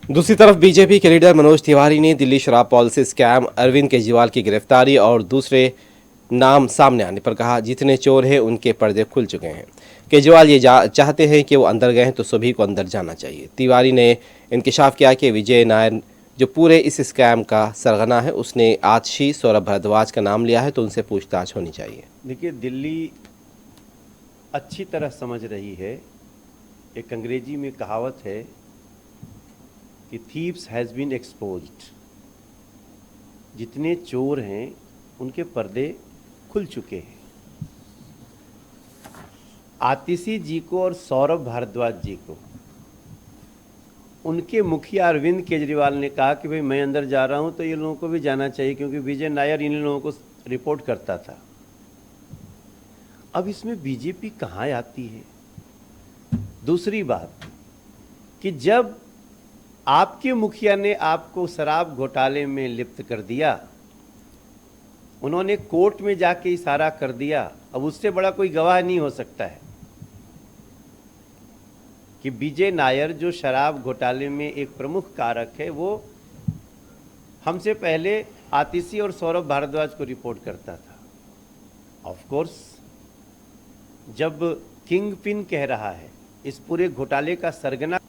दूसरी तरफ बीजेपी के लीडर मनोज तिवारी ने दिल्ली शराब पॉलिसी स्कैम, अरविंद केजरीवाल की गिरफ्तारी और दूसरे नाम सामने आने पर कहा, जितने चोर हैं उनके पर्दे खुल चुके हैं। केजरीवाल ये चाहते हैं कि वो अंदर गए तो सभी को अंदर जाना चाहिए। तिवारी ने इंकशाफ किया कि विजय नायर जो पूरे इस स्कैम का सरगना है, उसने आतिशी सौरभ भारद्वाज का नाम लिया है, तो उनसे पूछताछ होनी चाहिए। देखिए, दिल्ली अच्छी तरह समझ रही है। एक अंग्रेजी में कहावत है कि थीव्स हैज़ बीन एक्सपोज्ड। जितने चोर हैं उनके पर्दे खुल चुके हैं। आतिशी जी को और सौरभ भारद्वाज जी को उनके मुखिया अरविंद केजरीवाल ने कहा कि भाई मैं अंदर जा रहा हूं तो ये लोगों को भी जाना चाहिए, क्योंकि विजय नायर इन लोगों को रिपोर्ट करता था। अब इसमें बीजेपी कहां आती है? दूसरी बात कि जब आपके मुखिया ने आपको शराब घोटाले में लिप्त कर दिया, उन्होंने कोर्ट में जाके इशारा कर दिया, अब उससे बड़ा कोई गवाह नहीं हो सकता है कि विजय नायर जो शराब घोटाले में एक प्रमुख कारक है, वो हमसे पहले आतिशी और सौरभ भारद्वाज को रिपोर्ट करता था। ऑफ कोर्स, जब किंग पिन कह रहा है, इस पूरे घोटाले का सरगना